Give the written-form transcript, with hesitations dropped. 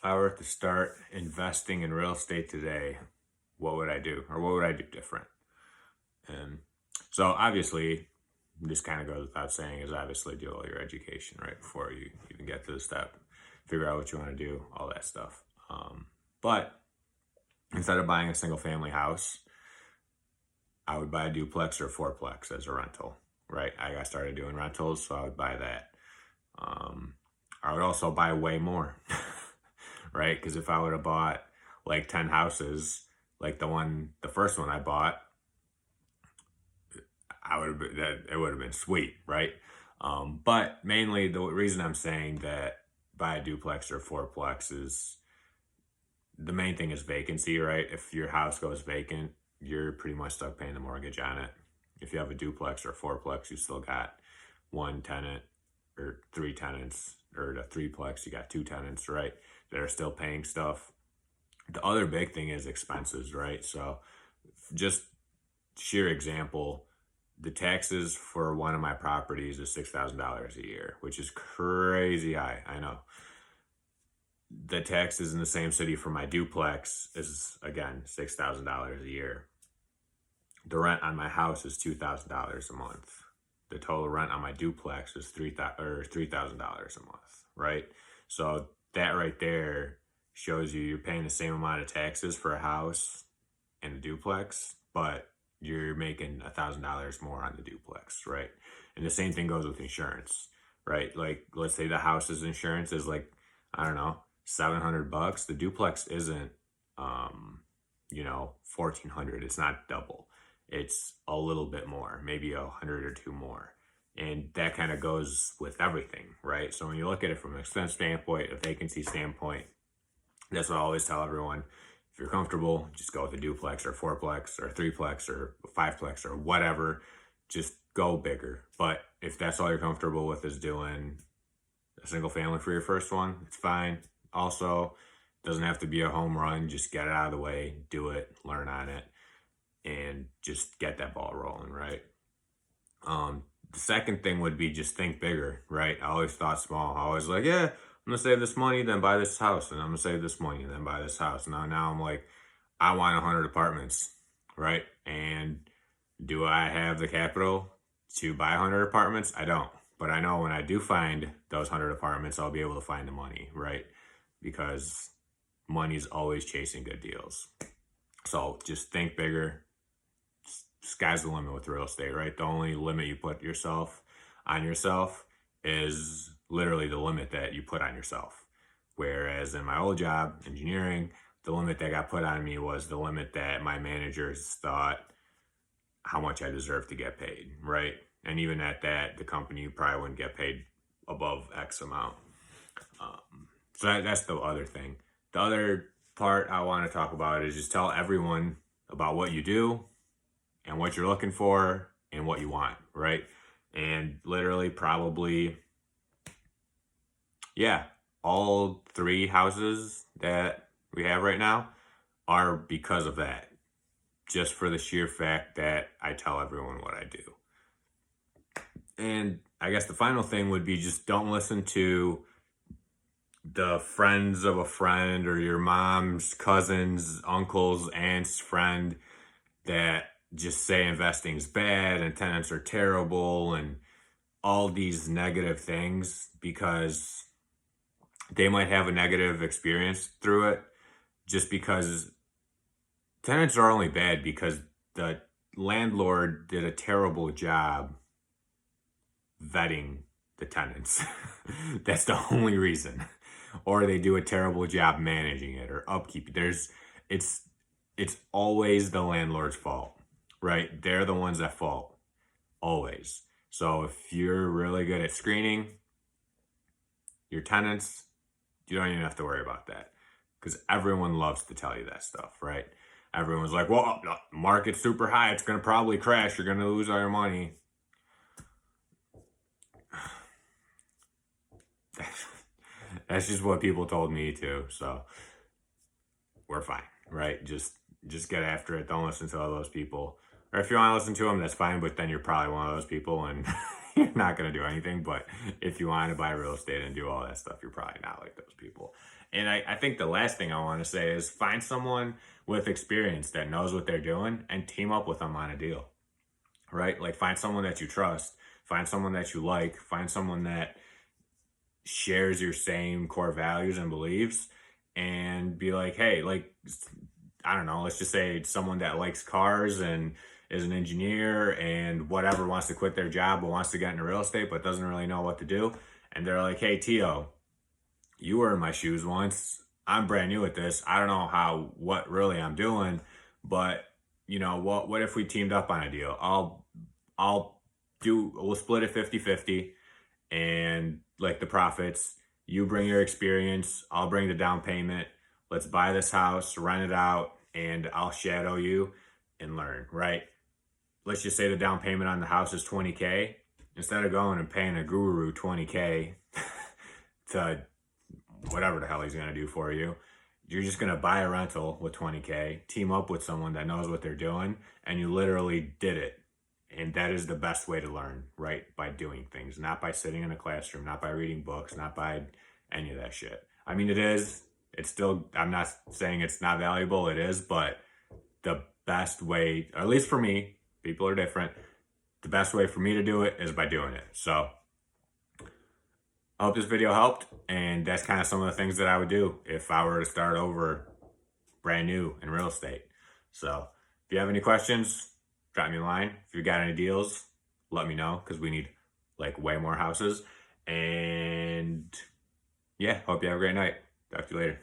I were to start investing in real estate today, what would I do? Or what would I do different? And so obviously, this kind of goes without saying, is obviously do all your education right before you even get to the step, figure out what you want to do, all that stuff. But instead of buying a single family house, I would buy a duplex or a fourplex as a rental, right? I got started doing rentals, so I would buy that. Um, I would also buy way more, right? Because if I would have bought like 10 houses, like the first one I bought, I would have been, that it would have been sweet, right? But mainly the reason I'm saying that buy a duplex or fourplex is the main thing is vacancy, right? If your house goes vacant, you're pretty much stuck paying the mortgage on it. If you have a duplex or a fourplex, you still got one tenant or three tenants, or the threeplex, you got two tenants, right? That are still paying stuff. The other big thing is expenses, right? So just sheer example, the taxes for one of my properties is $6,000 a year, which is crazy high. I know. The taxes in the same city for my duplex is again $6,000 a year. The rent on my house is $2,000 a month. The total rent on my duplex is $3,000 a month, right? So that right there shows you're paying the same amount of taxes for a house and a duplex, but you're making $1,000 more on the duplex, right? And the same thing goes with insurance, right? Like, let's say the house's insurance is like, I don't know, $700. The duplex isn't, 1,400. It's not double. It's a little bit more, maybe 100 or two more. And that kind of goes with everything, right? So when you look at it from an expense standpoint, a vacancy standpoint, that's what I always tell everyone. If you're comfortable, just go with a duplex or a fourplex or a threeplex or a fiveplex or whatever. Just go bigger. But if that's all you're comfortable with is doing a single family for your first one, it's fine. Also, doesn't have to be a home run. Just get it out of the way, do it, learn on it, and just get that ball rolling, right? The second thing would be just think bigger, right? I always thought small. I always like, yeah, I'm gonna save this money, then buy this house, and I'm gonna save this money, and then buy this house. Now I'm like, I want 100 apartments, right? And do I have the capital to buy 100 apartments? I don't. But I know when I do find those 100 apartments, I'll be able to find the money, right? Because money is always chasing good deals. So just think bigger. Sky's the limit with real estate, right? The only limit you put on yourself is literally the limit that you put on yourself. Whereas in my old job, engineering, the limit that got put on me was the limit that my managers thought how much I deserved to get paid, right? And even at that, the company probably wouldn't get paid above X amount. So that's the other thing. The other part I want to talk about is just tell everyone about what you do and what you're looking for and what you want, right? And literally, probably, yeah, all three houses that we have right now are because of that. Just for the sheer fact that I tell everyone what I do. And I guess the final thing would be just don't listen to the friends of a friend or your mom's cousin's, uncle's, aunt's friend that just say investing's bad and tenants are terrible and all these negative things, because they might have a negative experience through it. Just because tenants are only bad because the landlord did a terrible job vetting the tenants. That's the only reason. Or they do a terrible job managing it or upkeep. It's always the landlord's fault, right? They're the ones at fault, always. So if you're really good at screening your tenants, you don't even have to worry about that, because everyone loves to tell you that stuff, right? Everyone's like, well, the market's super high, it's going to probably crash, you're going to lose all your money. That's just what people told me too, so we're fine, right? Just get after it. Don't listen to all those people. Or if you want to listen to them, that's fine, but then you're probably one of those people and you're not going to do anything. But if you want to buy real estate and do all that stuff, you're probably not like those people. And I think the last thing I want to say is find someone with experience that knows what they're doing and team up with them on a deal, right? Like find someone that you trust, find someone that you like, find someone that shares your same core values and beliefs, and be like, hey, like, I don't know, let's just say someone that likes cars and is an engineer and whatever, wants to quit their job but wants to get into real estate but doesn't really know what to do. And they're like, hey, Tio, you were in my shoes once. I'm brand new at this. I don't know what really I'm doing, but you know, what if we teamed up on a deal? We'll split it 50-50, and like the profits, you bring your experience, I'll bring the down payment. Let's buy this house, rent it out, and I'll shadow you and learn, right? Let's just say the down payment on the house is $20K. Instead of going and paying a guru $20K to whatever the hell he's going to do for you, you're just going to buy a rental with $20K, team up with someone that knows what they're doing, and you literally did it. And that is the best way to learn, right? By doing things, not by sitting in a classroom, not by reading books, not by any of that shit. I mean, it's still, I'm not saying it's not valuable, it is, but the best way, at least for me, people are different, the best way for me to do it is by doing it. So I hope this video helped, and that's kind of some of the things that I would do if I were to start over brand new in real estate. So if you have any questions, drop me a line. If you got any deals, let me know, because we need like way more houses. And yeah, hope you have a great night. Talk to you later.